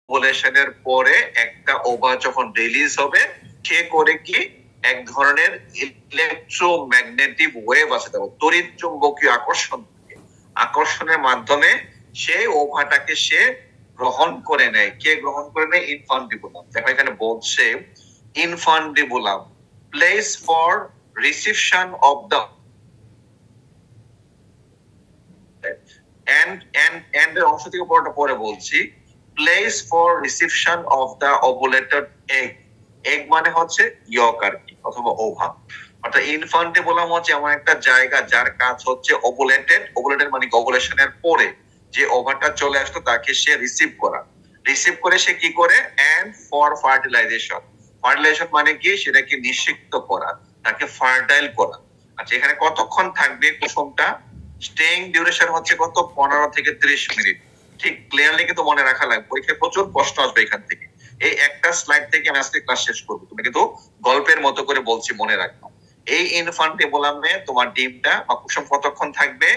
ওভুলেশনের পরে একটা ওভা যখন রিলিজ হবে, সে করে কি এক ধরনের ইলেকট্রোম্যাগনেটিক ওয়েভ আছে, তড়িৎ চুম্বকীয় আকর্ষণের মাধ্যমে সেই ওভাটাকে সে গ্রহণ করে নেয়। কে গ্রহণ করে নেয়? ইনফান্ডিবুলাম। দেখো এখানে বলছে infundibulum place for reception of the end এর অংশ থেকে পরে বলছি place for reception of the ovulated egg. Egg মানে হচ্ছে ইয়ক আর কি, অথবা ওভা। অর্থাৎ ইনফান্ডিবুলাম হচ্ছে এমন একটা জায়গা যার কাজ হচ্ছে ওভুলেটেড মানে ওভুলেশনের পরে যে ওভারটা চলে আসতো তাকে সে রিসিভ করে সে কি করে? এন্ড ফর ফার্টিলাইজেশন মানে কি? সেটাকে নিষিক্ত করা, তাকে ফার্টাইল করা। আচ্ছা, এখানে কতক্ষণ থাকবে কুসুমটা? স্টেইং ডিউরেশন হচ্ছে কত? 15 থেকে 30 মিনিট। ঠিক ক্লিয়ারলি কিন্তু মনে রাখা লাগবে, পরীক্ষায় প্রচুর প্রশ্ন আসবে এখান থেকে। এই একটা স্লাইড থেকে আমি আজকে ক্লাস শেষ করবো, তুমি কিন্তু গল্পের মতো করে বলছি, মনে রাখবো। এই ইনফান্টিবুলামে তোমার ডিমটা বা কুসুম কতক্ষণ থাকবে?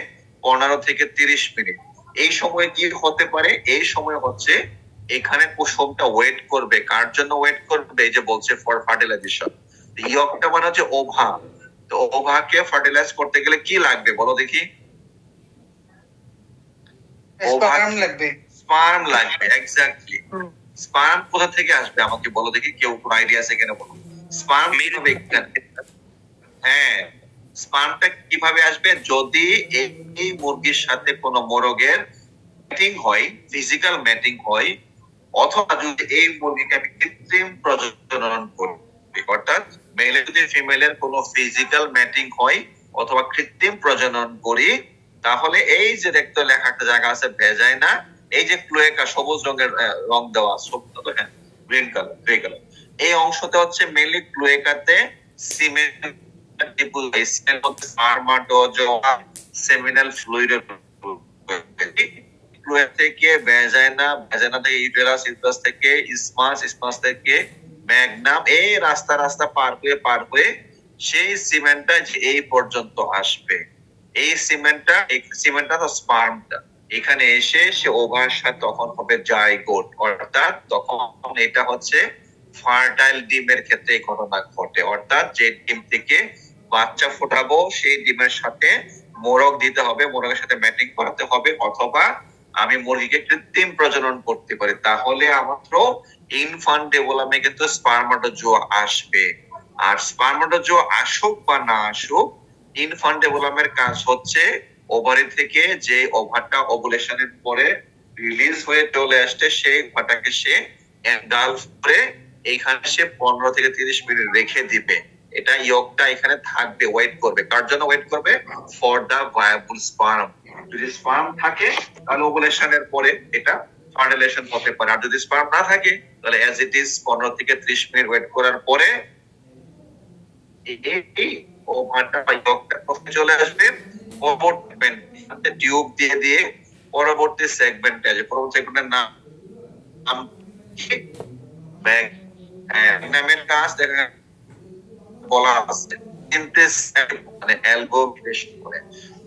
15 থেকে 30 মিনিট। এই সময় কি হতে পারে? এই সময় হচ্ছে এখানে কুসুমটা ওয়েট করবে। কার জন্য ওয়েট করবে? এই যে বলছে ফর ফার্টিলাইজেশন। ইয়কটা মানে হচ্ছে ওভা। তো ওভাকে ফার্টিলাইজ করতে গেলে কি লাগবে বলো দেখি? স্পার্ম লাগবে। এক্স্যাক্টলি। স্পার্ম কোথা থেকে আসবে আমাকে বলো দেখি, কেউ কোনো আইডিয়া আছে কিনা বলো। স্পার্ম কিভাবে? হ্যাঁ, স্পার্মটা কিভাবে আসবে? যদি এই মুরগির সাথে কোনো মোরগের ম্যাটিং হয়, ফিজিক্যাল ম্যাটিং হয়, অথবা যদি এই মুরগিকে আমি কৃত্রিম প্রজনন করি, অর্থাৎ মেলে যদি ফিমেলের কোনো ফিজিক্যাল ম্যাটিং হয় অথবা কৃত্রিম প্রজনন করি, তাহলে এই যে দেখতে লেখা একটা জায়গা আছে ভেজাইনা, এই যে ক্লোয়েকা সবুজ রঙের রং দেওয়া, হ্যাঁ গ্রিন কালার, এই অংশতে হচ্ছে মেনলি ক্লোয়েকাতে সেমিনাল ফ্লুইড থেকে ভেজাইনা থেকে ইউটেরাস, ইউটেরাস থেকে ইসমাস থেকে ম্যাগনাম, এই রাস্তা পার হয়ে সেই সিমেন্টটা এই পর্যন্ত আসবে। এই সিমেন্টটা তো স্পার্মটা এখানে এসে সে ওভার সাথে তখন হবে জাইগোট, অর্থাৎ তখন এটা হচ্ছে ফার্টাইল ডিমের ক্ষেত্রে এই ঘটনা ঘটে। অর্থাৎ যে ডিম থেকে বাচ্চা ফোটাবো সেই ডিমের সাথে মোরগ দিতে হবে, মোরগের সাথে ম্যাটিং করাতে হবে, অথবা আমি মুরগিকে কৃত্রিম প্রজনন করতে পারি। তাহলে মাত্র ইনফান্টিবুলামে কিন্তু স্পার্মাটোজোয়া আসবে। আর স্পার্মাটোজোয়া আসুক বা না আসুক, ইনফান্টিবুলামের কাজ হচ্ছে ওভারি থেকে যে ওভারটা ওভুলেশনের পরে রিলিজ হয়ে চলে আসছে সেই ওভারটাকে সে এনগালফ করে এইখানে সে 15 থেকে 30 মিনিট রেখে দিবে। এটা ইয়কটা এখানে থাকবে, ওয়েট করবে। কার জন্য ওয়েট করবে? For the viable sperm. যদি স্পার্ম থাকে তাহলে ওভুলেশনের পরে এটা ফার্টিলাইজেশন হতে পারে, আর যদি স্পার্ম না থাকে তাহলে অ্যাজ ইট ইজ 15 থেকে 30 মিনিট ওয়েট করার পরে এই ওভারটা বা ইয়কটা চলে আসবে পরবর্তী টিউব দিয়ে পরবর্তী সেগমেন্টে আসবে। পরবর্তী সেগমেন্টের নাম ম্যাগনামের কাজ দেখা বলা আছে মানে অ্যালবুমিনেশন করে।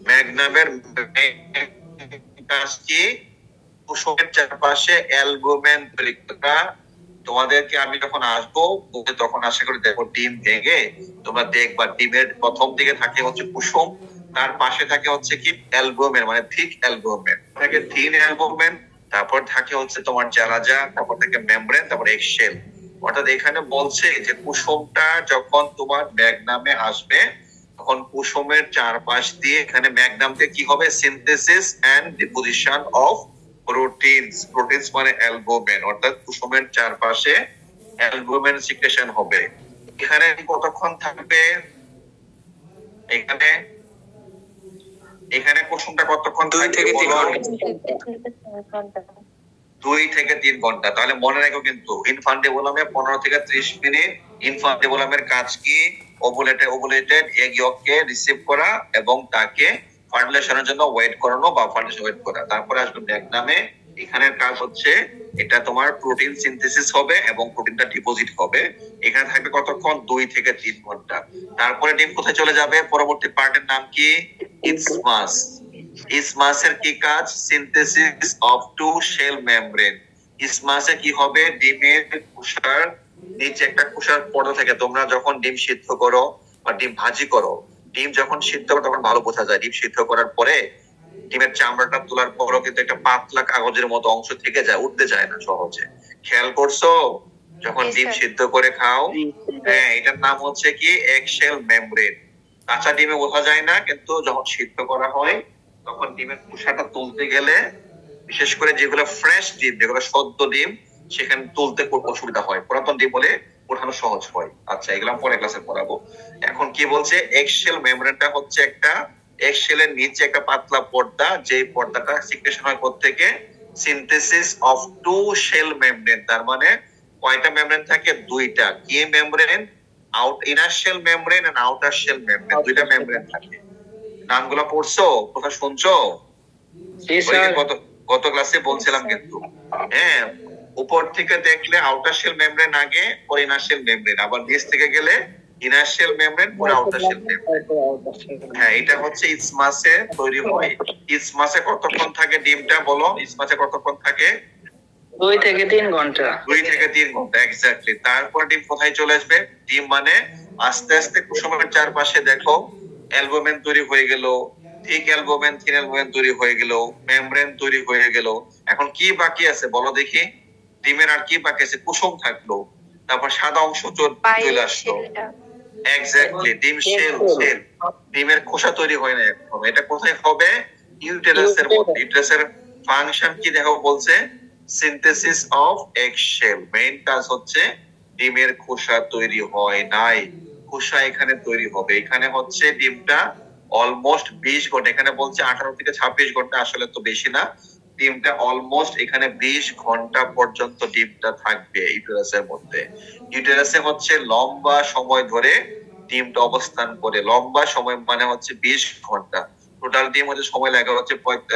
ম্যাগনামের কাজ কি? কুসুমের চারপাশে অ্যালবুমেন তৈরি করা। তোমাদেরকে আমি যখন আসবো তখন আশা করি দেখো ডিম ভেঙে তোমরা দেখবা ডিমের প্রথম দিকে থাকে হচ্ছে কুসুম, তার পাশে থাকে হচ্ছে কি অ্যালবুমেন, মানে থিক অ্যালবুমেন থাকে, থিন অ্যালবুমেন, তারপর থাকে হচ্ছে তোমার জালাজা, তারপর থাকে মেমব্রেন, তারপর এগশেল। অর্থাৎ এখানে বলছে যে কুসুমটা যখন তোমার ম্যাগনামে আসবে তখন কুসুমের চারপাশ দিয়ে এখানে ম্যাগনামকে কি হবে? Synthesis and deposition of proteins মানে অ্যালবুমেন, অর্থাৎ কুসুমের চারপাশে অ্যালবুমেন সিক্রেশন হবে। এখানে কতক্ষণ থাকবে? এখানে কুসুমটা কতক্ষণ? 2 থেকে 3 ঘন্টা। তাহলে মনে রাখো কিন্তু ইনফান্টিবুলামে 15 থেকে 30 মিনিট। ইনফান্টিবুলামের কাজ কি? ওভুলেটেড এগ ইয়ককে রিসিভ করা এবং তাকে ফার্টিলাইজেশনের জন্য ওয়েট করানো বা ফার্টিলাইজেশন ওয়েট করা। তারপরে আসবে ম্যাগনামে, এখানের কাজ হচ্ছে এটা তোমার প্রোটিন সিনথেসিস হবে এবং প্রোটিনটা ডিপোজিট হবে। এখানে থাকবে কতক্ষণ? 2 থেকে 3 ঘন্টা। তারপরে ডিম কোথায় চলে যাবে? পরবর্তী পার্টের নাম কি? ইসমাসের কি কাজ? Synthesis of two shell membrane. ইসমাসে কি হবে, ডিমের খোসার নিচে একটা খোসার পর্দা থাকে। তোমরা যখন ডিম সিদ্ধ করো বা ডিম ভাজি করো, ডিম যখন সিদ্ধ করো তখন ভালো বোঝা যায়। ডিম সিদ্ধ করার পরে ডিমের চামড়াটা তোলার পরও কিন্তু একটা পাতলা কাগজের মতো অংশ থেকে যায়, উঠতে যায় না সহজে। খেয়াল করছো যখন ডিম সিদ্ধ করে খাও? হ্যাঁ, এটার নাম হচ্ছে কি এগশেল মেমব্রেন। কাঁচা ডিমে বোঝা যায় না, কিন্তু যখন সিদ্ধ করা হয় তখন ডিমের খোসাটা তুলতে গেলে, বিশেষ করে যেগুলো ফ্রেশ ডিম, যেগুলো সদ্য ডিম, সেখানে তুলতে খুব অসুবিধা হয়। পুরাতন ডিম হলে ওঠানো সহজ হয়। আচ্ছা, এগুলো পরে ক্লাসে পড়াবো। এখন কি বলছে, এগশেল মেমব্রেনটা হচ্ছে একটা এগশেলের নিচে একটা পাতলা পর্দা, যে পর্দাটা সিক্রেশন হয় থেকে synthesis of two shell membrane. তার মানে কয়টা মেমব্রেন থাকে? দুইটা। কি membrane? Inner shell membrane and outer shell membrane, দুইটা মেমব্রেন থাকে। নামগুলো পড়ছো? কথা শুনছো? গত ক্লাসে বলছিলাম কিন্তু। হ্যাঁ, উপর থেকে দেখলে আউটার শেল মেমব্রেন আগে, পরে ইনার শেল মেমব্রেন, আবার নিচ থেকে গেলে ইনার শেল মেমব্রেন, পরে আউটার শেল মেমব্রেন। হ্যাঁ, এটা হচ্ছে ইসমাসে তৈরি হয়। ইসমাসে কতক্ষণ থাকে ডিমটা বলো? ইসমাসে কতক্ষণ থাকে? 2 থেকে 3 ঘন্টা। 2 থেকে 3 ঘন্টা, এক্স্যাক্টলি। তারপর ডিম কোথায় চলে আসবে? ডিম মানে আস্তে আস্তে কুসুমের চারপাশে দেখো অ্যালবুমেন তৈরি হয়ে গেল, থিক অ্যালবুমেন, থিন অ্যালবুমেন তৈরি হয়ে গেল, মেমব্রেন তৈরি হয়ে গেল। এখন কি বাকি আছে বলো দেখি? ডিমের আর কি বাকি আছে? কুসুম থাকলো, তারপর সাদা অংশ চলে আসলো। এক্স্যাক্টলি, ডিম শেল। ডিমের খোসা তৈরি হয় না এখন। এটা কোথায় হবে? ইউটেরাসের মধ্যে। ইউটেরাসের ফাংশন কি দেখো বলছে? Synthesis of এগশেল। মেইন কাজ হচ্ছে ডিমের খোসা তৈরি হয় নাই, খোসা এখানে তৈরি হবে। এখানে হচ্ছে ডিমটা অলমোস্ট 20 ঘন্টা, এখানে বলছে 18 থেকে 26 ঘন্টা, আসলে তো বেশি না। ডিমটা অলমোস্ট এখানে 20 ঘন্টা পর্যন্ত ডিমটা থাকবে ইউটেরাসের মধ্যে। ইউটেরাসে হচ্ছে লম্বা সময় ধরে ডিমটা অবস্থান করে। লম্বা সময় মানে হচ্ছে 20 ঘন্টা। টোটাল ডিম হচ্ছে সময় লাগে হচ্ছে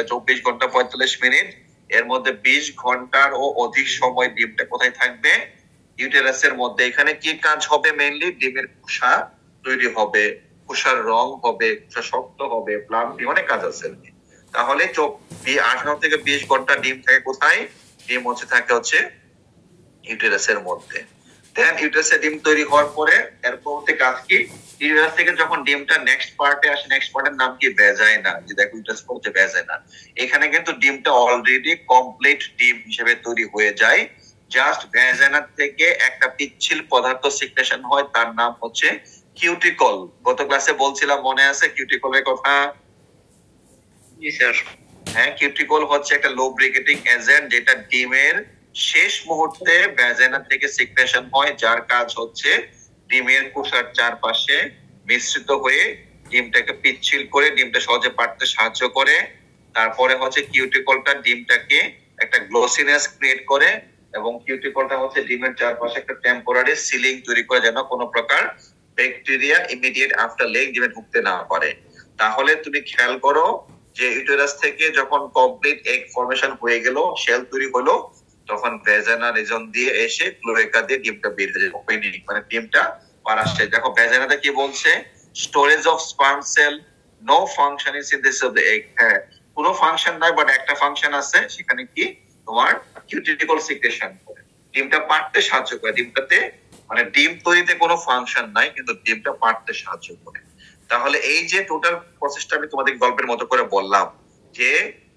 24 ঘন্টা 45 মিনিট। এর মধ্যে 20 ঘন্টার ও অধিক সময় ডিমটা কোথায় থাকবে? ইউটেরাসের মধ্যে। এখানে কি কাজ হবে? মেইনলি ডিমের খোসা তৈরি হবে, খোসার রং হবে, খোসা শক্ত হবে, প্লাম্পি, অনেক কাজ আছে। তাহলে 18 থেকে 20 ঘন্টা ডিম থাকে কোথায়? ডিম থাকে হচ্ছে ইউটেরাসের মধ্যে। দেন ইউটেরাসে ডিম তৈরি হওয়ার পরে এর পরবর্তী কাজ কি? ইউটেরাস থেকে যখন ডিমটা নেক্সট পার্টে আসে, নেক্সট পার্টের নাম কি? ভ্যাজাইনা। যে দেখো ইউটেরাস বলতে ভ্যাজাইনা। এখানে কিন্তু ডিমটা অলরেডি কমপ্লিট ডিম হিসেবে তৈরি হয়ে যায়। জাস্ট ভ্যাজাইনা থেকে একটা পিচ্ছিল পদার্থ সিক্রেশন হয়, তার নাম হচ্ছে কিউটিকল। গত ক্লাসে বলছিলাম, মনে আছে কিউটিকলের কথা? জি স্যার। হ্যাঁ, কিউটিকল হচ্ছে একটা লুব্রিকেটিং এজেন্ট, যেটা ডিমের শেষ মুহূর্তে ভ্যাজাইনা থেকে সিক্রেশন হয়, যার কাজ হচ্ছে ডিমের খোসার চারপাশে মিশ্রিত হয়ে ডিমটাকে পিচ্ছিল করে ডিমটা সহজে পাড়তে সাহায্য করে। তারপরে হচ্ছে কিউটিকলটা ডিমটাকে একটা গ্লোসিনেস ক্রিয়েট করে, এবং কিউটিকলটা হচ্ছে ডিমের চারপাশে একটা টেম্পোরারি সিলিং তৈরি করে, যেন কোনো প্রকার ব্যাকটেরিয়া ইমিডিয়েট আফটার লেগ ডিমে ঢুকতে না পারে। তাহলে তুমি খেয়াল করো যে ইউটেরাস থেকে যখন কমপ্লিট এগ ফর্মেশন হয়ে গেল, শেল তৈরি হলো, তখন ভ্যাজাইনা রিজন দিয়ে এসে ক্লোয়েকা দিয়ে ডিমটা বের হয়ে যাবে, ওপেনিং মানে ডিমটা পারাসে। দেখো ভ্যাজাইনাতে কি বলছে? Storage of sperm cell, no function in synthesis of the egg. হ্যাঁ, কোনো ফাংশন নাই, বাট একটা ফাংশন আছে, সেখানে কি? তোমার কিউটিকল সিক্রেশন করে ডিমটা পাড়তে সাহায্য করে। ডিমটাতে মানে ডিম তৈরিতে কোনো ফাংশন নাই, কিন্তু ডিমটা পাড়তে সাহায্য করে। তাহলে এই যে টোটাল প্রসেসটা আমি তোমাদের গল্পের মতো করে বললাম, যে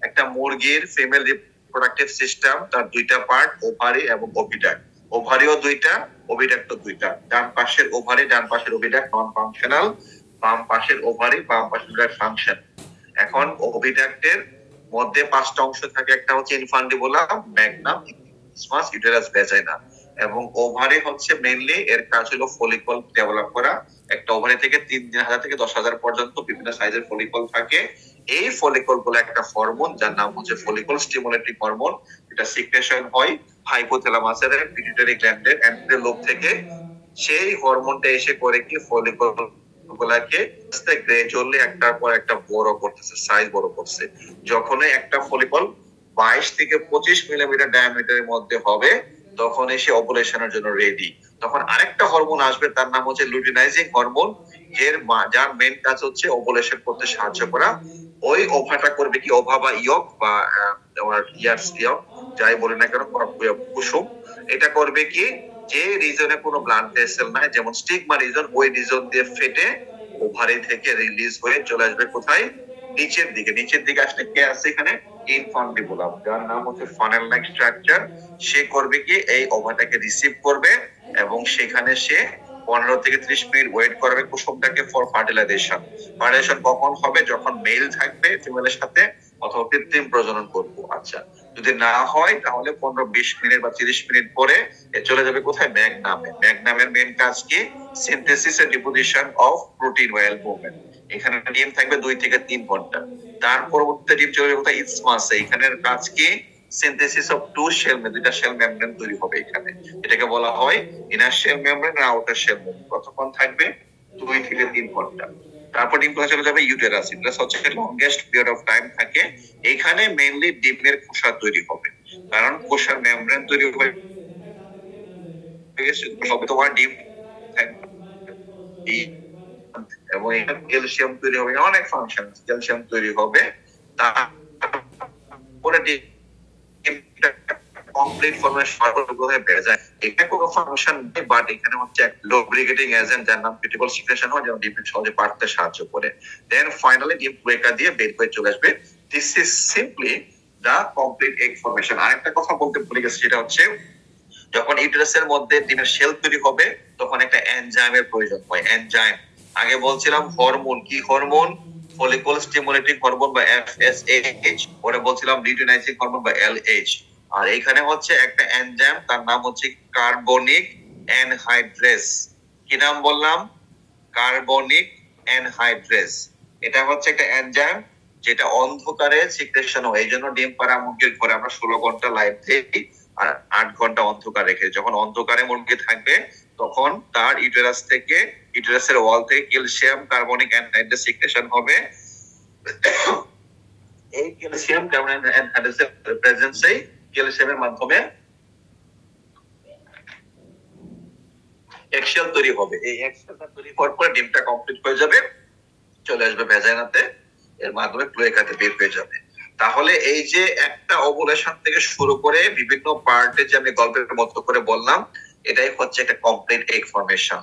একটা মুরগির ফিমেল রিপ্রোডাক্টিভ সিস্টেম, তার দুইটা পার্ট, ওভারি এবং ওভিডাক্ট। ওভারিও দুইটা, ওভিডাক্টও দুইটা। ডান পাশের ওভারি, ডান পাশের ওভিডাক্ট নন ফাংশনাল, বাম পাশের ওভারি, বাম পাশের ফাংশন। এখন ওভিডাক্টের মধ্যে 5টা অংশ থাকে। একটা হচ্ছে infundibulum, Magnum, isthmus, uterus, vagina. এবং ওভারি হচ্ছে মেইনলি এর কাজ হলো ফলিকল ডেভেলপ করা। একটা ওভারি থেকে 3,000 থেকে 10,000 পর্যন্ত বিভিন্ন সাইজের ফলিকল থাকে। এই ফলিকল গুলো একটা হরমোন, যার নাম হচ্ছে ফলিকল স্টিমুলেটিং হরমোন। এটা সিক্রেশন হয় হাইপোথ্যালামাসের পিটুইটারি গ্ল্যান্ডের অ্যান্টেরিয়র লোব থেকে। সেই হরমোনটা এসে করে কি ফলিকল গুলাকে গ্রাজুয়ালি একটার পর একটা বড় করতেছে, সাইজ বড় করছে। যখনই একটা ফলিকল 22 থেকে 25 মিলিমিটার ডায়ামিটারের মধ্যে হবে, তখন এসে ওভুলেশনের জন্য রেডি। তখন আরেকটা হরমোন আসবে, তার নাম হচ্ছে লুটিনাইজিং হরমোন, যার মেইন কাজ হচ্ছে ওভুলেশন করতে সাহায্য করা। ওই ওভাটা করবে কি? ওভা বা ইয়ক বা তোমার ইয়ার্স ইয়ক, যাই বলি না কেন কুসুম, এটা করবে কি, যে রিজনে কোনো ব্লাড ভেসেল নাই, যেমন স্টিগমা রিজন, ওই রিজন দিয়ে ফেটে ওভারি থেকে রিলিজ হয়ে চলে আসবে কোথায়, নিচের দিকে। নিচের দিকে আসলে কে আছে এখানে, ইনফান্ডিবুলাম, যার নাম হচ্ছে ফানেল লাইক স্ট্রাকচার। সে করবে কি, এই ওভারটাকে রিসিভ করবে এবং সেখানে সে 15 থেকে 30 মিনিট ওয়েট করবে কুসুমটাকে ফর ফার্টিলাইজেশন। ফার্টিলাইজেশন কখন হবে, যখন মেল থাকবে ফিমেলের সাথে অথবা কৃত্রিম প্রজনন করবো। আচ্ছা, যদি না হয় তাহলে 15-20 মিনিট বা 30 মিনিট পরে চলে যাবে কোথায়, ম্যাগনামে। ম্যাগনামের মেন কাজ কি, synthesis and deposition of protein well movement. এখানে ডিম থাকবে 2 থেকে 3 ঘন্টা। তার পরবর্তীতে ডিম চলে যাবে কোথায়, ইসমাসে। এখানের কাজ কি, সিনথেসিস অফ টু শেল, দুইটা শেল মেমব্রেন তৈরি হবে এখানে। এটাকে বলা হয় ইনার শেল মেমব্রেন আর আউটার শেল মেমব্রেন। কতক্ষণ থাকবে, 2 থেকে 3 ঘন্টা। তারপর ডিম কোথায় চলে যাবে, ইউটেরাস। ইউটেরাস হচ্ছে লংগেস্ট পিরিয়ড অফ টাইম থাকে এখানে। মেইনলি ডিমের খোসা তৈরি হবে, কারণ খোসার মেমব্রেন তৈরি হবে সবে তোমার ডিম এবং এখানে ক্যালসিয়াম তৈরি হবে, অনেক ফাংশন ক্যালসিয়াম তৈরি হবে। তারপরে কমপ্লিট ফর্মেশন কোথায় পেয়ে যায়, এখানে কোনো ফাংশন নেই, বাট এখানে হচ্ছে এক লুব্রিকেটিং এজেন্ট যার নাম ক্রিটিক্যাল সিক্রেশন হয়, যেমন ডিম সহজে পারতে সাহায্য করে। দেন ফাইনালি ডিম ব্রেকার দিয়ে বের হয়ে চলে আসবে। This is simply the complete egg formation. আরেকটা কথা বলতে ভুলে গেছি, সেটা হচ্ছে যখন ইউটেরাসের মধ্যে ডিমের শেল তৈরি হবে তখন একটা এনজাইমের প্রয়োজন হয়। এনজাইম আগে বলছিলাম হরমোন, কি হরমোন, ফলিকল স্টিমুলেটিং হরমোন বা FSH, পরে বলছিলাম লিউটিনাইজিং হরমোন বা LH। আর এখানে হচ্ছে একটা এনজাইম, তার নাম হচ্ছে কার্বনিক অ্যানহাইড্রেস। কি নাম বললাম, কার্বনিক অ্যানহাইড্রেস। এটা হচ্ছে একটা এনজাইম যেটা অন্ধকারে সিক্রেশন হয়। এই জন্য ডিম পাড়া মুরগির ঘরে আমরা 16 ঘন্টা লাইট দিই আর 8 ঘন্টা অন্ধকার রেখে। যখন অন্ধকারে মুরগি থাকবে তখন তার ইউটেরাস থেকে, ইউটেরাসের ওয়াল থেকে ক্যালসিয়াম কার্বনিক অ্যানহাইড্রেস সিক্রেশন হবে। এই ক্যালসিয়াম কার্বনিক অ্যানহাইড্রেসের প্রেজেন্সেই ক্যালসিয়ামের মাধ্যমে এক্সেল তৈরি হবে। এই এক্সেলটা তৈরি হওয়ার পরে ডিমটা কমপ্লিট হয়ে যাবে, চলে আসবে ভ্যাজাইনাতে, এর মাধ্যমে ক্লোয়েকাতে বের হয়ে যাবে। তাহলে এই যে একটা ওভুলেশন থেকে শুরু করে বিভিন্ন পার্টে যে আমি গল্পের মতো করে বললাম, এটাই হচ্ছে একটা কমপ্লিট এগ ফর্মেশন।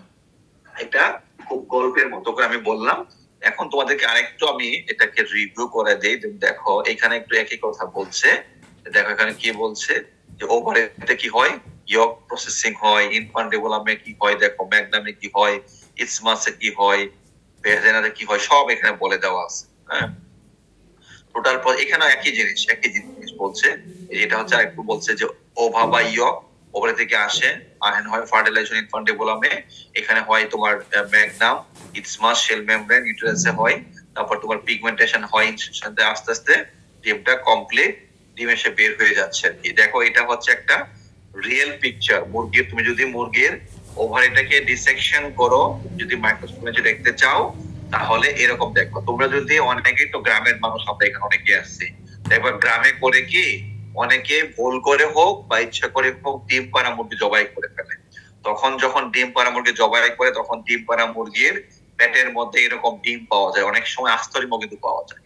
এটা খুব গল্পের মতো করে আমি বললাম। এখন তোমাদেরকে আরেকটু আমি এটাকে রিভিউ করে দেই। দেখো এখানে একটু একই কথা বলছে। দেখো এখানে কি বলছে, যে ওভারিতে কি হয়, ইয়ক প্রসেসিং হয়, ইনফান্ডিবুলামে কি হয়, দেখো ম্যাগনামে কি হয়, ইসমাসে কি হয়, ভ্যাজাইনাতে কি হয়, সব এখানে বলে দেওয়া আছে। হ্যাঁ, টোটাল এখানে একই জিনিস বলছে। এটা হচ্ছে আরেকটু বলছে যে ওভা বা ইয়ক ওভারি থেকে আসে, আহেন হয় ফার্টিলাইজেশন ইনফান্ডিবুলামে, এখানে হয় তোমার ম্যাগনাম, ইসমাস শেল মেমব্রেন, ইউটেরাসে হয়, তারপর তোমার পিগমেন্টেশন হয়, সাথে আস্তে আস্তে ডিমটা কমপ্লিট ডিম এসে বের হয়ে যাচ্ছে আর কি। দেখো এটা হচ্ছে একটা রিয়েল পিকচার মুরগির। তুমি যদি মুরগির ওভারিটাকে ডিসেকশন করো, যদি মাইক্রোস্কোপে দেখতে চাও, তাহলে এরকম দেখো। তোমরা যদি অনেকেই তো গ্রামের মানুষ, আমরা এখানে অনেকে আসছি, দেখো গ্রামে করে কি অনেকে ভুল করে হোক বা ইচ্ছা করে হোক ডিম পাড়া মুরগি জবাই করে ফেলে। তখন যখন ডিম পাড়া মুরগি জবাই করে, তখন ডিম পাড়া মুরগির পেটের মধ্যে এরকম ডিম পাওয়া যায়। অনেক সময় আস্ত ডিমও কিন্তু পাওয়া যায়,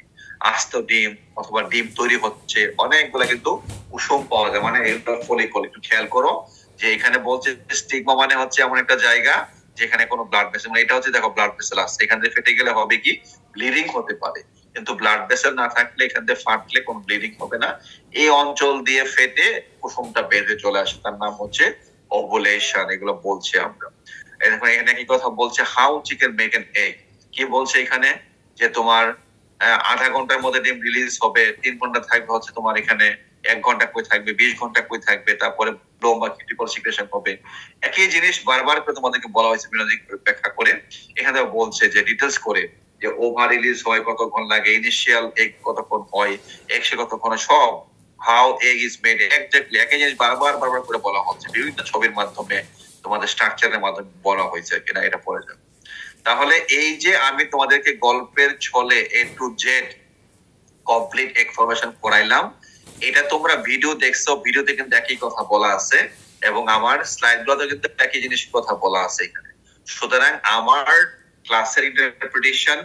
আস্ত ডিম অথবা ডিম তৈরি হচ্ছে, অনেকগুলা কিন্তু কুসুম পাওয়া যায়। মানে এগুলো ফলিকল, একটু খেয়াল করো যে এখানে বলছে স্টিগমা মানে হচ্ছে এমন একটা জায়গা যেখানে কোনো ব্লাড ভেসেল, মানে এটা হচ্ছে দেখো ব্লাড ভেসেল আছে, এখান থেকে ফেটে গেলে হবে কি, ব্লিডিং হতে পারে। কিন্তু ব্লাড ভেসেল না থাকলে, এখান থেকে ফাটলে কোনো ব্লিডিং হবে না। এই অঞ্চল দিয়ে ফেটে কুসুমটা বের হয়ে চলে আসে, তার নাম হচ্ছে ওভুলেশন। এগুলো বলছি আমরা। এখানে কি কথা বলছে, how chicken make N egg. কি বলছে এখানে, যে তোমার আধা ঘন্টার মধ্যে ডিম রিলিজ হবে, 3 ঘন্টা থাকবে হচ্ছে তোমার এখানে, 1 ঘন্টা কই থাকবে, 20 ঘন্টা কই থাকবে, তারপরে ব্লোম বা ক্রিটিক্যাল সিক্রেশন হবে। একই জিনিস বারবার করে তোমাদেরকে বলা হয়েছে বিনোদিক ব্যাখ্যা করে। এখানে বলছে যে ডিটেলস করে, যে ওভার রিলিজ হয় কতক্ষণ লাগে, ইনিশিয়াল এগ কতক্ষণ হয়, এক্সে কতক্ষণ, সব how egg is made exactly একই জিনিস বারবার করে বলা হচ্ছে, বিভিন্ন ছবির মাধ্যমে, তোমাদের স্ট্রাকচারের মাধ্যমে বলা হয়েছে কিনা, এটা পড়ে যাবে। তাহলে এই যে আমি তোমাদেরকে গল্পের ছলে A to Z complete information করাইলাম, এটা তোমরা ভিডিও দেখছো, ভিডিওতে কিন্তু একই কথা বলা আছে এবং আমার স্লাইডগুলোতে কিন্তু একই জিনিস কথা বলা আছে এখানে। সুতরাং আমার ক্লাসের interpretation,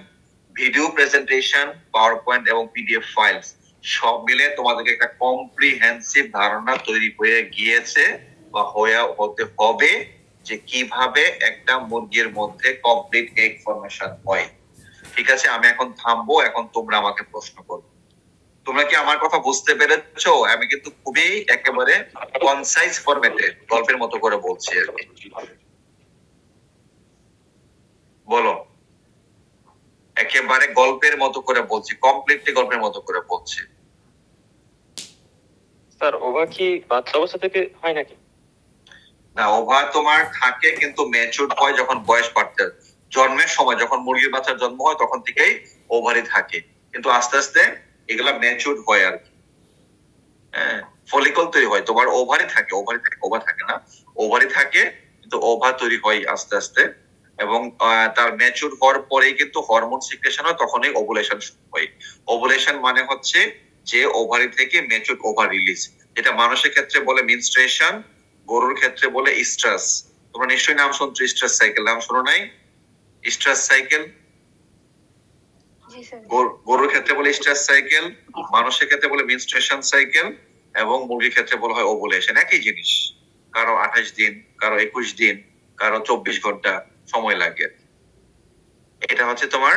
video presentation, power point এবং PDF ফাইলস সব মিলে তোমাদেরকে একটা কম্প্রিহেন্সিভ ধারণা তৈরি হয়ে গিয়েছে বা হতে হবে যে কিভাবে একটা মুরগির মধ্যে কমপ্লিট এগ ফর্মেশন হয়। ঠিক আছে, আমি এখন থামবো, এখন তোমরা আমাকে প্রশ্ন করো। তোমরা কি আমার কথা বুঝতে পেরেছো? আমি কিন্তু খুবই একেবারে কনসাইজ ফরম্যাটে গল্পের মতো করে বলছি আর কি। বলো। একেবারে গল্পের মতো করে বলছি, কমপ্লিটলি গল্পের মতো করে বলছি। স্যার ওভার কি বাচ্চা অবস্থা থেকে হয় নাকি? না, ওভার তোমার থাকে কিন্তু ম্যাচিউরড হয় যখন বয়স বাড়তে, জন্মের সময় যখন মুরগির বাচ্চার জন্ম হয় তখন থেকেই ওভারই থাকে, কিন্তু আস্তে আস্তে এগুলা ম্যাচিউরড হয় আর কি। হ্যাঁ, ফলিকল তৈরি হয়, তোমার ওভারই থাকে, ওভার থাকে না, ওভারই থাকে, কিন্তু ওভার তৈরি হয় আস্তে আস্তে, এবং তার ম্যাচিউর হওয়ার পরেই কিন্তু হরমোন সিক্রেশন হয়, তখনই ওভুলেশন শুরু হয়। ওভুলেশন মানে হচ্ছে যে ওভারি থেকে ম্যাচিউর ওভার রিলিজ, যেটা মানুষের ক্ষেত্রে বলে মিনস্ট্রেশন, গরুর ক্ষেত্রে বলে ইস্ট্রাস। তোমরা নিশ্চয়ই নাম শুনছো ইস্ট্রাস সাইকেল, নাম শোনো নাই? ইস্ট্রাস সাইকেল গরুর ক্ষেত্রে বলে ইস্ট্রাস সাইকেল, মানুষের ক্ষেত্রে বলে মিনস্ট্রেশন সাইকেল, এবং মুরগির ক্ষেত্রে বলা হয় ওভুলেশন। একই জিনিস, কারো 28 দিন, কারো 21 দিন, কারো 24 ঘন্টা সময় লাগে। এটা হচ্ছে তোমার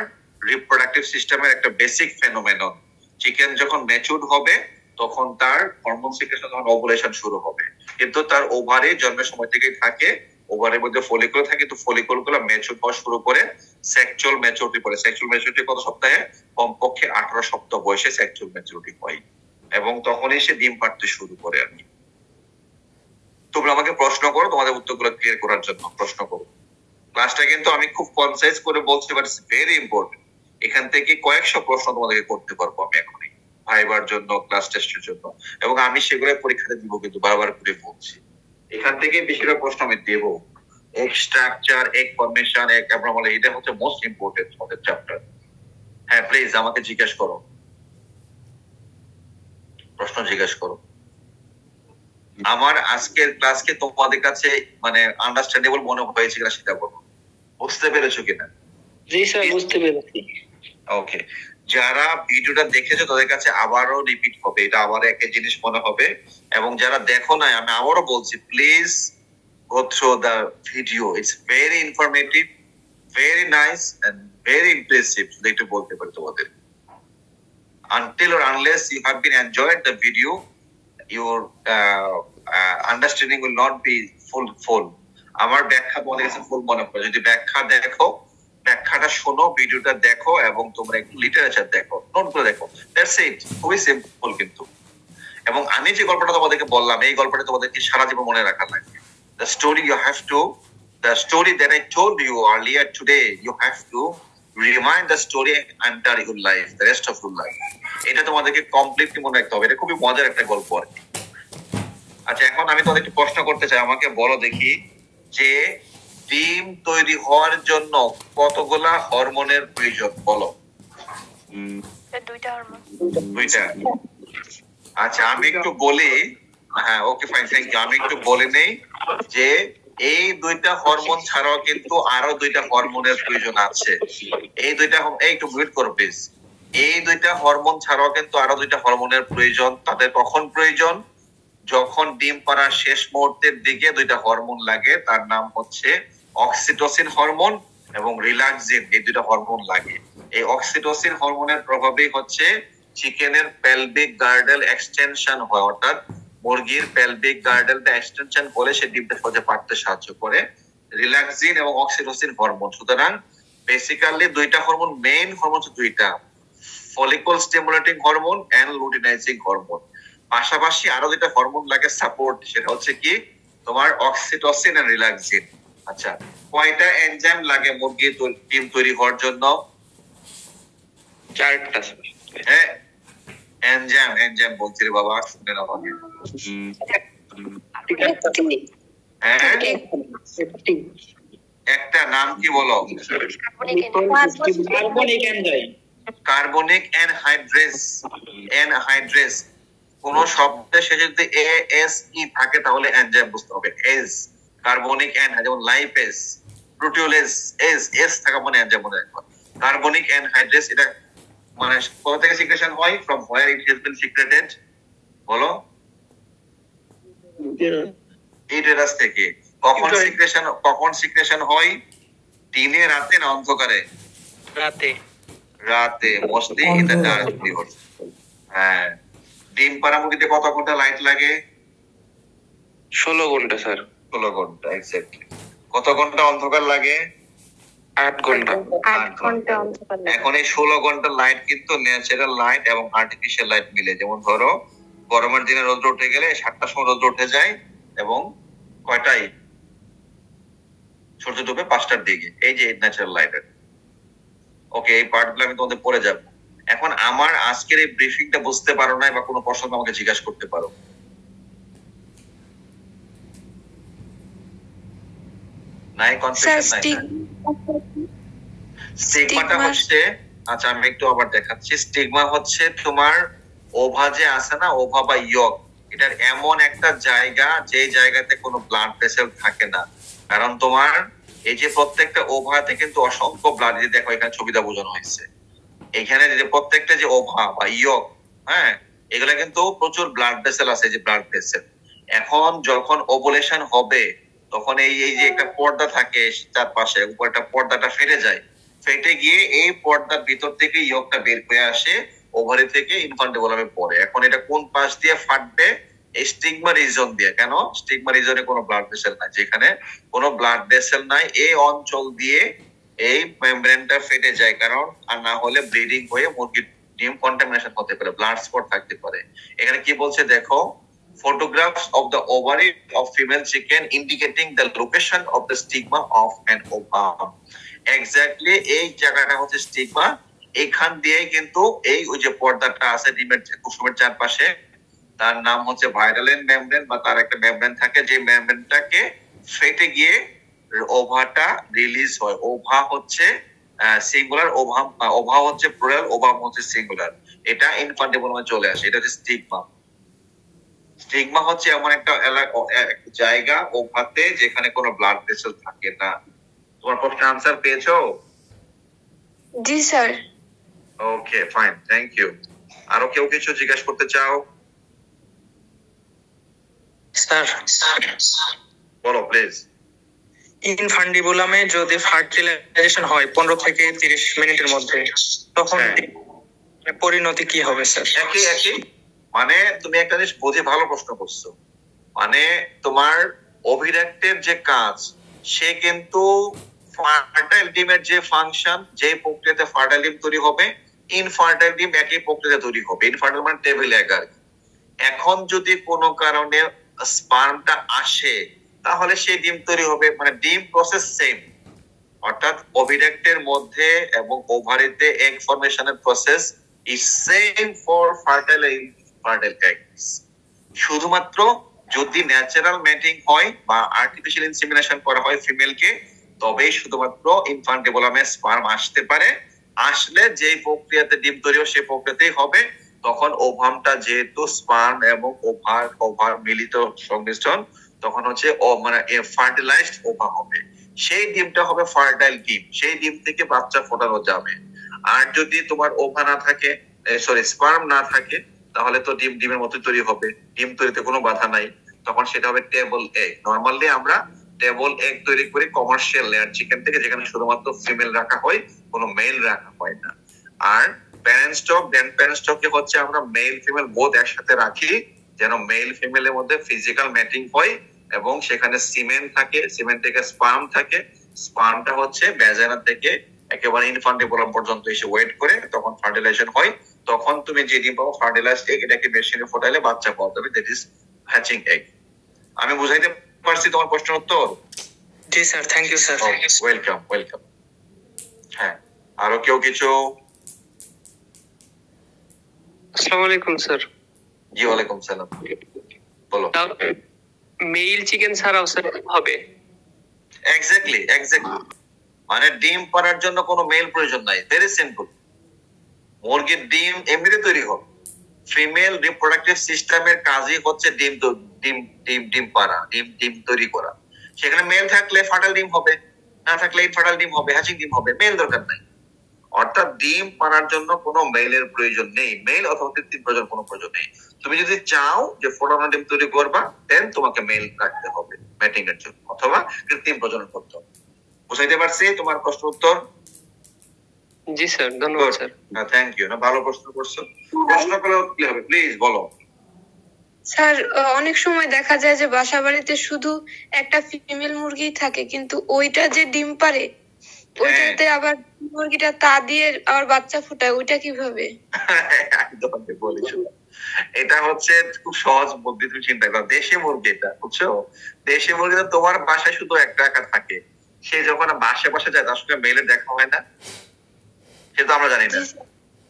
রিপ্রোডাক্টিভ সিস্টেমের একটা বেসিক ফেনোমেনন। চিকেন যখন ম্যাচিউরড হবে তখন তার হরমোন সিক্রেশন, তখন ওভুলেশন শুরু হবে, কিন্তু তার ওভারে জন্মের সময় থেকেই থাকে, ওভারের মধ্যে ফলিকল থাকে, কিন্তু ফলিকল গুলো ম্যাচিউর হওয়া শুরু করে সেক্সুয়াল ম্যাচুরিটি পরে। সেক্সুয়াল ম্যাচুরিটি কত সপ্তাহে? কমপক্ষে 18 সপ্তাহ বয়সে সেক্সুয়াল ম্যাচুরিটি হয়, এবং তখনই সে ডিম পাড়তে শুরু করে আর কি। তোমরা আমাকে প্রশ্ন করো, তোমাদের উত্তরগুলো ক্লিয়ার করার জন্য প্রশ্ন করো। ক্লাসটা কিন্তু আমি খুব কনসাইজ করে বলছি, বাট ইটস ভেরি ইম্পর্টেন্ট। এখান থেকে কয়েকশো প্রশ্ন তোমাদেরকে করতে পারবো আমি এখনই, ভাইবার জন্য, ক্লাস টেস্টের জন্য, এবং আমি সেগুলো পরীক্ষাতে দিব, কিন্তু বারবার করে বলছি এখান থেকে বেশিরভাগ প্রশ্ন আমি দেব। এক স্ট্রাকচার, এক ফরমেশন, এক অ্যাবনর্মাল, এটা হচ্ছে মোস্ট ইম্পর্টেন্ট আমাদের চ্যাপ্টার। হ্যাঁ, প্লিজ আমাকে জিজ্ঞেস করো, প্রশ্ন জিজ্ঞেস করো। আমার আজকের ক্লাসকে তোমাদের কাছে মানে আন্ডারস্ট্যান্ডেবল মনে হয়েছে কিনা সেটা বলো, বুঝতে পেরেছো কিনা? জি স্যার, বুঝতে পেরেছি। ওকে, যারা ভিডিওটা দেখেছো তাদের কাছে আবারও রিপিট হবে, এটা আবার একই জিনিস মনে হবে, এবং যারা দেখো না আমি আবারও বলছি, please go through the video, it's very informative, very nice and very impressive, শুধু একটু বলতে পারি তোমাদের। Until or unless you have been enjoyed the video, your understanding will not be full. আমার ব্যাখ্যা তোমাদের কাছে ফুল মনে পড়ে, যদি ব্যাখ্যা দেখো, ব্যাখ্যাটা শোনো, ভিডিওটা দেখো, এবং তোমরা একটু লিটারেচার দেখো, নোট করে দেখো, দ্যাটস ইট, খুবই সিম্পল কিন্তু। এবং আমি যে গল্পটা তোমাদেরকে বললাম, এই গল্পটা তোমাদেরকে সারা জীবন মনে রাখা লাগবে। The story that I told you earlier today, you have to remind the story entire your life, the rest of your life. এটা তোমাদেরকে কমপ্লিটলি মনে রাখতে হবে, এটা খুবই মজার একটা গল্প আর কি। আচ্ছা, এখন আমি তোমাদেরকে প্রশ্ন করতে চাই, আমাকে বলো দেখি যে ডিম তৈরি হওয়ার জন্য কতগুলা হরমোনের প্রয়োজন, বলো। দুইটা হরমোন। দুইটা। আচ্ছা, আমি একটু বলি। হ্যাঁ, ওকে, ফাইন, থ্যাংক ইউ। আমি একটু বলে নেই যে এই দুইটা হরমোন ছাড়াও কিন্তু আরো দুইটা হরমোনের প্রয়োজন আছে। এই দুইটা, একটু মিউট করো প্লিজ। এই দুইটা হরমোন ছাড়াও কিন্তু আরো দুইটা হরমোনের প্রয়োজন। তাদের কখন প্রয়োজন? যখন ডিম পাড়ার শেষ মুহূর্তের দিকে দুইটা হরমোন লাগে, তার নাম হচ্ছে অক্সিটোসিন হরমোন এবং রিল্যাক্সিন, এই দুইটা হরমোন লাগে। এই অক্সিটোসিন হরমোনের প্রভাবেই হচ্ছে চিকেনের পেলভিক গার্ডেল এক্সটেনশন হয়, অর্থাৎ মুরগির পেলভিক গার্ডেলটা এক্সটেনশন হলে সে ডিমটা সহজে পাড়তে সাহায্য করে, রিল্যাক্সিন এবং অক্সিটোসিন হরমোন। সুতরাং বেসিক্যালি দুইটা হরমোন, মেইন হরমোন হচ্ছে দুইটা, follicle stimulating hormone and luteinizing hormone. পাশাপাশি আরো দুইটা হরমোন লাগে সাপোর্ট, সেটা হচ্ছে কি তোমার অক্সিটোসিন এন্ড রিল্যাক্সিন। আচ্ছা, কয়টা এনজাইম লাগে মুরগির ডিম তৈরি হওয়ার জন্য? 4টা। হ্যাঁ, এনজাইম বলছি রে বাবা, শুনে নাও আগে। হ্যাঁ, একটা নাম কি বলো? Carbonic anhydrase. কোন শব্দের শেষে যদি ASE থাকে তাহলে এনজাইম বুঝতে হবে। এস, কার্বনিক অ্যানহাইড্রেস, যেমন লাইপেস, প্রোটিওলেস, এস থাকা মানে এনজাইম মনে রাখবা। কার্বনিক অ্যানহাইড্রেস, এটা মানে কোথা থেকে সিক্রেশন হয়, from where it has been secreted, বলো। ইউটেরাস থেকে। কখন সিক্রেশন হয়? দিনে, রাতে না অন্ধকারে? রাতে। রাতে, mostly in the dark period. হ্যাঁ। ডিম পাড়া মুরগিতে কত ঘন্টা লাইট লাগে? 16 ঘন্টা স্যার। 16 ঘন্টা, এক্স্যাক্টলি। কত ঘন্টা অন্ধকার লাগে? 8 ঘন্টা। 8 ঘন্টা অন্ধকার লাগে। এখন এই 16 ঘন্টা লাইট কিন্তু ন্যাচারাল লাইট এবং আর্টিফিশিয়াল লাইট মিলে। যেমন ধরো গরমের দিনে রোদ উঠে গেলে 7টার সময় রোদ উঠে যায় এবং কয়টায় সূর্য ডুবে 5টার দিকে। এই যে ন্যাচারাল লাইট। ওকে, এই পার্টগুলো আমি তোমাদের পড়ে যাব। এখন আমার আজকের এই ব্রিফিংটা বুঝতে পারো না বা কোনো প্রশ্ন আমাকে জিজ্ঞাসা করতে পারো। নাই কনফিউশন নাই। স্টিগমাটা হচ্ছে, আচ্ছা আমি একটু আবার দেখাচ্ছি। স্টিগমা হচ্ছে তোমার ওভা যে আছে না, ওভা বা ইয়ক, এটার এমন একটা জায়গা যে জায়গাতে কোনো ব্লাড ভেসেল থাকে না। কারণ তোমার এই যে প্রত্যেকটা ওভাতে কিন্তু অসংখ্য ব্লাড, যে দেখো এখানে ছবিটা বোঝানো হয়েছে, এখানে যে প্রত্যেকটা যে ওভা বা ইয়ক, হ্যাঁ, এগুলা কিন্তু প্রচুর ব্লাড ভেসেল আছে, যে ব্লাড ভেসেল। এখন যখন ওভুলেশন হবে তখন এই যে একটা পর্দা থাকে চারপাশে, উপরটা পর্দাটা ফেটে যায়, ফেটে গিয়ে এই পর্দার ভিতর থেকে ইয়কটা বের হয়ে আসে, ওভারি থেকে ইনফান্টেবলামে পড়ে। এখন এটা কোন পাশ দিয়ে ফাটবে? স্টিগমা রিজন দিয়ে। কেন? স্টিগমা রিজনে কোনো ব্লাড ভেসেল নাই। যেখানে কোনো ব্লাড ভেসেল নাই এই অঞ্চল দিয়ে এই মেমব্রেনটা ফেটে যায়, কারণ আর না হলে ব্লিডিং হয়ে মুরগির ডিম কন্টামিনেশন হতে পারে, ব্লাড স্পট থাকতে পারে। এখানে কি বলছে দেখো, photographs of the ovary of female chicken indicating the location of the stigma of an ovum. Exactly এই জায়গাটা হচ্ছে স্টিগমা। এখান দিয়ে কিন্তু এই ওই যে পর্দাটা আছে ডিমের কুসুমের চারপাশে, তার নাম হচ্ছে ভাইরালেন মেমব্রেন, বা তার একটা মেমব্রেন থাকে, যে মেমব্রেনটাকে ফেটে গিয়ে ওভাটা রিলিজ হয়। ওভা হচ্ছে সিঙ্গুলার, ওভা হচ্ছে প্লুরাল, ওভাম হচ্ছে সিঙ্গুলার। এটা ইনফান্টেবলামে চলে আসে, এটা হচ্ছে স্টিগমা। স্টিগমা হচ্ছে এমন একটা জায়গা ওভাতে যেখানে কোনো ব্লাড ভেসেল থাকে না। তোমার প্রশ্নের আনসার পেয়েছো? জি sir. Okay, fine, thank you. আরো কেউ কিছু জিজ্ঞাসা করতে চাও? স্যার, বলো প্লিজ। ইনফান্ডিবুলামে যদি ফার্টিলাইজেশন হয় 15 থেকে 30 মিনিটের মধ্যে, তখন পরিণতি কি হবে স্যার? একই মানে তুমি একটা জিনিস বুঝে ভালো প্রশ্ন করছো। মানে তোমার ওভিডাক্টের যে কাজ, সে কিন্তু ফার্টাইল ডিমের যে ফাংশন, যে প্রক্রিয়াতে ফার্টাইল ডিম তৈরি হবে, ইনফার্টাইল ডিম একই প্রক্রিয়াতে তৈরি হবে। ইনফার্টাইল মানে টেবিল এগার। এখন যদি কোনো কারণে স্পার্মটা আসে, তাহলে সেই ডিম তৈরি হবে, মানে ডিম প্রসেস সেম। অর্থাৎ ওভিডাক্টের মধ্যে এবং ওভারিতে এগ ফর্মেশনের process is same for fertile eggs. শুধুমাত্র যদি ন্যাচারাল ম্যাটিং হয় বা আর্টিফিশিয়াল ইনসেমিনেশন করা হয় ফিমেলকে, তবেই শুধুমাত্র ইনফান্টেবলামে স্পার্ম আসতে পারে। আসলে যে প্রক্রিয়াতে ডিম তৈরি হয় সেই প্রক্রিয়াতেই হবে। তখন ওভামটা যেহেতু স্পার্ম এবং ওভার মিলিত সংমিশ্রণ, তখন হচ্ছে মানে ফার্টিলাইজড ওভা হবে। সেই ডিমটা হবে ফার্টাইল ডিম, সেই ডিম থেকে বাচ্চা ফোটানো যাবে। আর যদি তোমার ওভা না থাকে, স্পার্ম না থাকে, তাহলে তো ডিমের মতো তৈরি হবে, ডিম তৈরিতে কোনো বাধা নাই। তখন সেটা হবে টেবল এগ। নরমালি আমরা টেবল এগ তৈরি করি কমার্শিয়াল লেয়ার চিকেন থেকে, যেখানে শুধুমাত্র ফিমেল রাখা হয়, কোনো মেল রাখা হয় না। আর প্যারেন্ট স্টক, গ্র্যান্ড প্যারেন্ট স্টকে হচ্ছে আমরা মেল ফিমেল বোথ একসাথে রাখি, যেন মেল ফিমেলের মধ্যে ফিজিক্যাল ম্যাটিং হয় এবং সেখানে সিমেন থাকে, সিমেন থেকে স্পার্ম থাকে। স্পার্মটা হচ্ছে ভ্যাজাইনা থেকে একেবারে ইনফান্টেবলাম পর্যন্ত এসে ওয়েট করে, তখন ফার্টিলাইজেশন হয়। তখন তুমি যে ডিম পাবো ফার্টিলাইজড এগ, এটাকে মেশিনে ফোটালে বাচ্চা পাওয়া যাবে, দ্যাট ইজ হ্যাচিং এগ। আমি বুঝাইতে পারছি তোমার প্রশ্নের উত্তর? জি sir, thank you sir. Welcome. হ্যাঁ, আরো কেউ কিছু? আসসালামু আলাইকুম স্যার। জি ওয়ালাইকুম সালাম, বলো। মেইল চিকেন ছাড়াও স্যার হবে? এক্স্যাক্টলি। মানে ডিম পাড়ার জন্য কোনো মেল প্রয়োজন নাই, ভেরি সিম্পল। মুরগির ডিম এমনিতে তৈরি হবে। ফিমেল রিপ্রোডাক্টিভ সিস্টেমের কাজই হচ্ছে ডিম পাড়া, ডিম তৈরি করা। সেখানে মেল থাকলে ফার্টাইল ডিম হবে, না থাকলে ইনফার্টাইল ডিম হবে, হ্যাচিং ডিম হবে, মেল দরকার নাই। অর্থাৎ ডিম পাড়ার জন্য কোনো মেলের প্রয়োজন নেই, মেল অথবা কৃত্রিম কোনো প্রয়োজন নেই। তুমি যদি চাও যে ফোটানো ডিম তৈরি করবা, দেন তোমাকে মেল রাখতে হবে ম্যাটিং এর জন্য, অথবা কৃত্রিম প্রজনন করতে হবে। বুঝাইতে পারছি তোমার প্রশ্ন উত্তর? জি স্যার, ধন্যবাদ স্যার। Thank you. না, ভালো প্রশ্ন করছো। প্রশ্ন করলে কি হবে প্লিজ বলো। স্যার, অনেক সময় দেখা যায় যে বাসা বাড়িতে শুধু একটা ফিমেল মুরগি থাকে, কিন্তু ওইটা যে ডিম পারে ওইটাতে আবার মুরগিটা তা দিয়ে আবার বাচ্চা ফোটায়, ওইটা কিভাবে? তোমাকে বলি শোনো, এটা হচ্ছে খুব সহজ বুদ্ধি, তুমি চিন্তা করো। দেশি মুরগি, এটা বুঝছো, দেশি মুরগিটা তোমার বাসায় শুধু একটা একা থাকে, সে যখন বাসা যায় তার সঙ্গে মেলে দেখা হয় না, সেটা আমরা জানি না।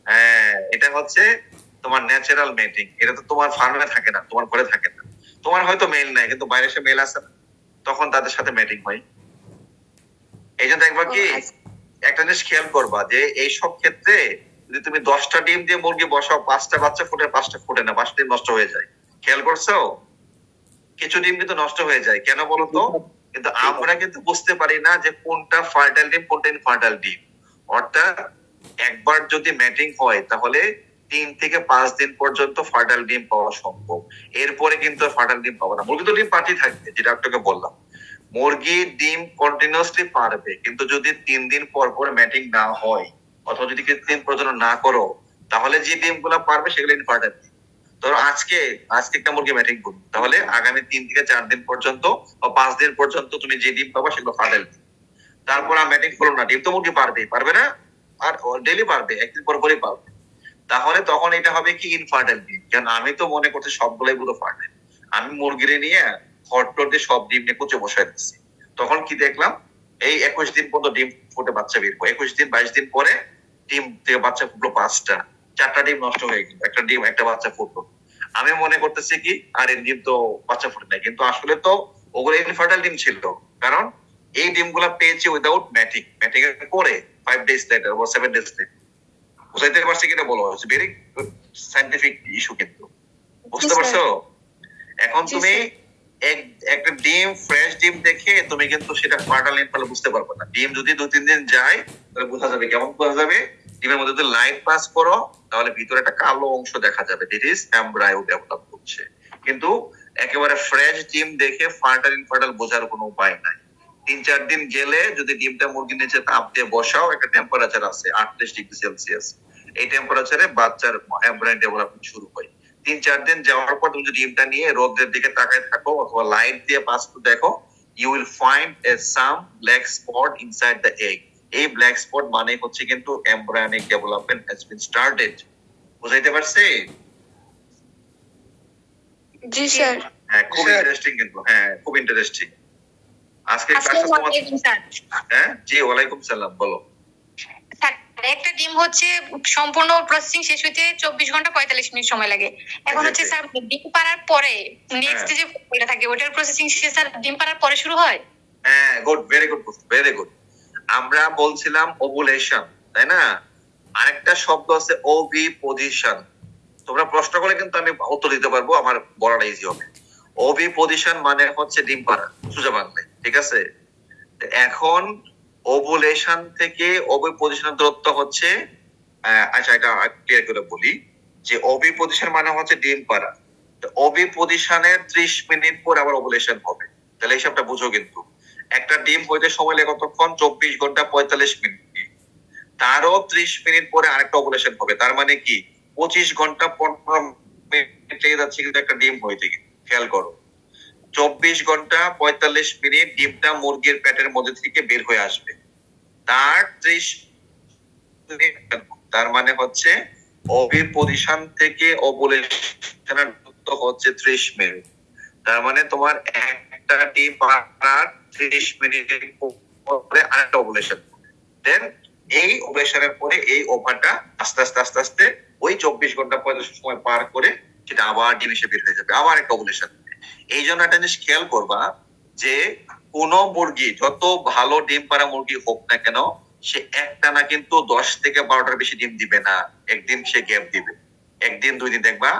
হ্যাঁ, এটা হচ্ছে তোমার ন্যাচারাল মেটিং। এটা তো তোমার ফার্মে থাকে না, তোমার ঘরে থাকে না। তোমার হয়তো মেল নাই, কিন্তু বাইরে এসে মেল আছে, তখন তাদের সাথে মেটিং হয়। এই জন্য দেখবা কি একটা জিনিস খেয়াল করবা যে এই সব ক্ষেত্রে যদি তুমি 10টা ডিম দিয়ে মুরগি বসাও, 5টা বাচ্চা ফুটে, 5টা ফুটে না, 5টা ডিম নষ্ট হয়ে যায়। খেয়াল করছো? কিছু ডিম কিন্তু নষ্ট হয়ে যায়, কেন বলো তো? কিন্তু আমরা কিন্তু বুঝতে পারি না যে কোনটা ফার্টাইল ডিম, কোনটা ইনফার্টাইল ডিম। অর্থাৎ একবার যদি ম্যাটিং হয় তাহলে 3 থেকে 5 দিন পর্যন্ত ফার্টাইল ডিম পাওয়া সম্ভব। এরপরে কিন্তু ফার্টাইল ডিম পাবো না। মুরগি তো ডিম পাতি থাকবে, যেটা আপনাকে বললাম। মুরগি ডিম কন্টিনিউয়াসলি পারবে, কিন্তু যদি 3 দিন পর পর ম্যাটিং না হয় অথবা যদি কৃত্রিম প্রজনন না করো, তাহলে যে ডিম গুলা পারবে সেগুলো ইনফার্টাইল ডিম। ধরো আজকে একটা মুরগি ম্যাটিং করবে, তাহলে আগামী 3 থেকে 4 দিন পর্যন্ত বা 5 দিন পর্যন্ত তুমি যে ডিম পাবা সেগুলো ফার্টাইল ডিম। তারপর আর ম্যাটিং করলো না, ডিম তো মুরগি পারবে না, আর ডেলি পারবে, একদিন পর পরই পারবে, তাহলে তখন এটা হবে কি ইনফার্টাইল ডিম। কারণ আমি তো মনে করছি সবগুলোই পুরো ফার্টাইল। আমি মুরগিরে নিয়ে হটটর দিয়ে সব ডিম নিয়ে কুচে বসাই দিচ্ছি, তখন কি দেখলাম এই 21 দিন পর্যন্ত ডিম ফুটে বাচ্চা বের হয়। 21 দিন 22 দিন পরে ডিম থেকে বাচ্চা ফুটলো 5টা, 4টা ডিম নষ্ট হয়ে গেল, একটা ডিম একটা বাচ্চা ফুটলো। আমি মনে করতেছি কি আর এই ডিম তো বাচ্চা ফুটে নাই, কিন্তু আসলে তো ওগুলো ইনফার্টাইল ডিম ছিল, কারণ এই ডিম গুলা পেয়েছে উইদাউট ম্যাটিং এর পরে 5 days later বা 7 days later। বুঝাইতে পারছি কিনা বলো? ভেরি সায়েন্টিফিক ইস্যু, কিন্তু বুঝতে পারছো? এখন তুমি একটা ডিম, ফ্রেশ ডিম দেখে তুমি কিন্তু সেটা ফার্টাইল ইনফার্টাইল বুঝতে পারবে না। ডিম যদি 2-3 দিন যায় তাহলে বোঝা যাবে। কেমন বোঝা যাবে? ডিমের মধ্যে যদি লাইট পাস করো তাহলে ভিতরে একটা কালো অংশ দেখা যাবে, দ্যাট ইজ এমব্রায়ো ডেভেলপ করছে। কিন্তু একেবারে ফ্রেশ ডিম দেখে ফার্টাইল ইনফার্টাইল বোঝার কোনো উপায় নাই। 3-4 দিন গেলে যদি ডিমটা মুরগির নিচে তাপ দিয়ে বসাও, একটা টেম্পারেচার আছে 38 ডিগ্রি সেলসিয়াস, এই টেম্পারেচারে বাচ্চার এমব্রায়ো ডেভেলপমেন্ট শুরু হয়। 3-4 দিন যাওয়ার পর তুমি যদি ডিমটা নিয়ে রোদের দিকে তাকায় থাকো অথবা লাইট দিয়ে পাস দেখো, you will find some black spot inside the egg. এই ব্ল্যাক স্পট মানে হচ্ছে কিন্তু embryonic development has been started. বুঝাইতে পারছি? জি স্যার। হ্যাঁ, খুব ইন্টারেস্টিং, কিন্তু হ্যাঁ খুব ইন্টারেস্টিং। আজকে হ্যাঁ জি, ওয়ালাইকুম সালাম, বলো। একটা ডিম হচ্ছে সম্পূর্ণ প্রসেসিং শেষ হইতে 24 ঘন্টা 45 মিনিট সময় লাগে। এখন হচ্ছে স্যার ডিম পাড়ার পরে নেক্সট যে ফলটা থাকে ওটার প্রসেসিং শেষ স্যার ডিম পাড়ার পরে শুরু হয়? হ্যাঁ, good, very good, very good. আমরা বলছিলাম ওভুলেশন, তাই না? আরেকটা শব্দ আছে ওভি পজিশন। তোমরা প্রশ্ন করলে কিন্তু আমি উত্তর দিতে পারবো, আমার বলাটা ইজি হবে। ওভি পজিশন মানে হচ্ছে ডিম পাড়া, সোজা বাংলায়, ঠিক আছে? এখন ওভুলেশন থেকে ওভি পজিশনের দূরত্ব হচ্ছে, আচ্ছা এটা ক্লিয়ার করে বলি যে ওভি পজিশন মানে হচ্ছে ডিম পাড়া। ওভি পজিশনের 30 মিনিট পর আবার ওভুলেশন হবে, তাহলে এই সবটা বুঝো। কিন্তু একটা ডিম হইতে সময় লাগে কতক্ষণ? 24 ঘন্টা 45 মিনিট। তারও 30 মিনিট পরে আরেকটা ওভুলেশন হবে, তার মানে কি 25 ঘন্টা 15 মিনিট লেগে যাচ্ছে কিন্তু একটা ডিম হইতে। খেয়াল করো, 24 ঘন্টা 45 মিনিট ডিমটা মুরগির পেটের মধ্যে থেকে বের হয়ে আসবে। তার 30 মিনিট, তার মানে হচ্ছে ওভি পজিশন থেকে ওভুলেশনের দূরত্ব হচ্ছে 30 মিনিট। তার মানে তোমার একটা ডিম পাড়ার 30 মিনিট পরে আরেকটা ওভুলেশন, দেন এই ওভুলেশনের পরে এই ওভারটা আস্তে আস্তে আস্তে আস্তে ওই 24 ঘন্টা 45 সময় পার করে সেটা আবার ডিম এসে বের হয়ে যাবে, আবার একটা ওভুলেশন। এই জন্য একটা জিনিস খেয়াল করবা যে কোন মুরগি, যত ভালো ডিম পাড়া মুরগি হোক না কেন, সে একটা না কিন্তু 10 থেকে 12টার বেশি ডিম দিবে না। একদিন সে গ্যাপ দিবে, একদিন 2 দিন। দেখবা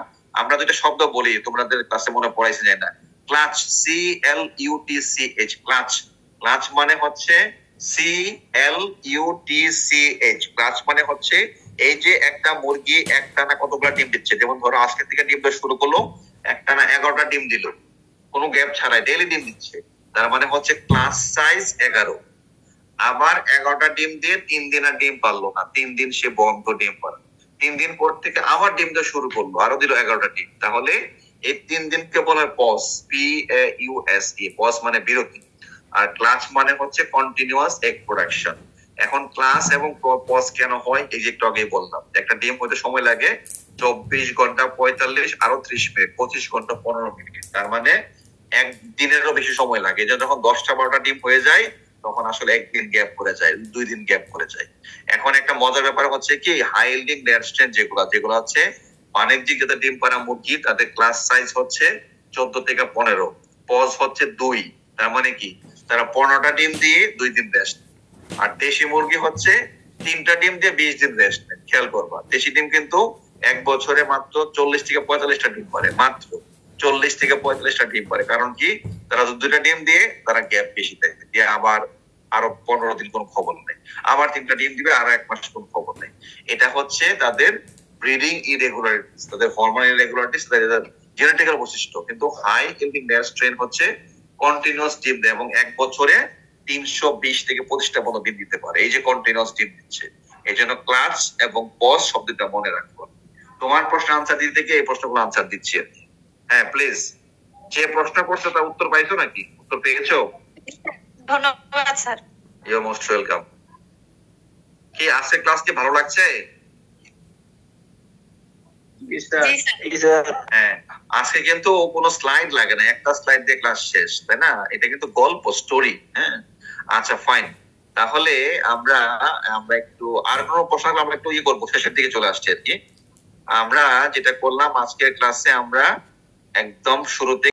আমরা দুইটা শব্দ বলি, তোমাদের ক্লাসে মনে পড়াইছে যায় না, ক্লাচ, CLUTCH, ক্লাচ। ক্লাচ মানে হচ্ছে CLUTCH। ক্লাচ মানে হচ্ছে এই যে একটা মুরগি একটানা কতগুলা ডিম দিচ্ছে, যেমন ধরো আজকে থেকে ডিম দেওয়া শুরু করলো, একটানা 11টা ডিম দিল, কোনো গ্যাপ ছাড়াই ডেইলি ডিম দিচ্ছে, তার মানে হচ্ছে ক্লাস সাইজ 11। আবার 11টা ডিম দিয়ে 3 দিন আর ডিম পারলো না, 3 দিন সে বন্ধ ডিম পারে, 3 দিন পর থেকে আবার ডিম দেওয়া শুরু করলো, আরো দিল 11টা ডিম, তাহলে এই 3 দিনকে বলা হয় পজ, PAUSE, পজ মানে বিরতি। আর ক্লাচ মানে হচ্ছে কন্টিনিউয়াস এগ প্রোডাকশন। এখন ক্লাস এবং পজ কেন হয়, এই যে একটু আগেই বললাম, একটা ডিম হইতে সময় লাগে 24 ঘন্টা 45 আরো 30 মিনিট, 25 ঘন্টা 15 মিনিট, তার মানে একদিনেরও বেশি সময় লাগে। যখন 10টা 12টা ডিম হয়ে যায় তখন আসলে একদিন গ্যাপ করে যায়, 2 দিন গ্যাপ করে যায়। এখন একটা মজার ব্যাপার হচ্ছে কি, হাই ইল্ডিং লেয়ার স্ট্রেন যেগুলো হচ্ছে বাণিজ্যিক যাদের ডিম পাড়া মুরগি, তাদের ক্লাস সাইজ হচ্ছে 14 থেকে 15, পজ হচ্ছে 2, তার মানে কি তারা 15টা ডিম দিয়ে 2 দিন রেস্ট। আর দেশি মুরগি হচ্ছে 3টা ডিম দিয়ে 20 দিন রেস্ট নেয়। খেয়াল করবা, দেশি ডিম কিন্তু 1 বছরে মাত্র 40 থেকে 45টা ডিম পারে, মাত্র 40 থেকে 45টা ডিম পারে। কারণ কি, তারা 2টা ডিম দিয়ে তারা গ্যাপ বেশি দেয়, দিয়ে আবার আরো 15 দিন কোনো খবর নেই, আবার 3টা ডিম দিবে, আরো 1 মাস কোনো খবর নেই। এটা হচ্ছে তাদের ব্রিডিং ইরেগুলারিটিস, তাদের হরমোন ইরেগুলারিটিস, তাদের জেনেটিক্যাল বৈশিষ্ট্য। কিন্তু হাই ইল্ডিং লেয়ার স্ট্রেন হচ্ছে কন্টিনিউয়াস ডিম দেয় এবং 1 বছরে 320 থেকে 25টা মতো ডিম দিতে পারে। এই যে কন্টিনিউয়াস ডিম দিচ্ছে, এই জন্য ক্লাচ এবং পজ শব্দটা মনে রাখবো। তোমার প্রশ্ন আনসার দিতে গিয়ে এই প্রশ্নগুলো আনসার দিচ্ছি। হ্যাঁ প্লিজ, যে প্রশ্ন করছো তার উত্তর পাইছো নাকি? উত্তর পেয়েছো? ধন্যবাদ sir. You are most welcome. কি আজকে ক্লাস কি ভালো লাগছে? হ্যাঁ, আজকে কিন্তু কোনো স্লাইড লাগে না, একটা স্লাইড দিয়ে ক্লাস শেষ, তাই না? এটা কিন্তু গল্প, স্টোরি। হ্যাঁ আচ্ছা ফাইন, তাহলে আমরা একটু আর কোনো প্রশ্ন আমরা একটু করবো, শেষের দিকে চলে আসছি আর কি। আমরা যেটা করলাম আজকের ক্লাসে, আমরা একদম শুরুতে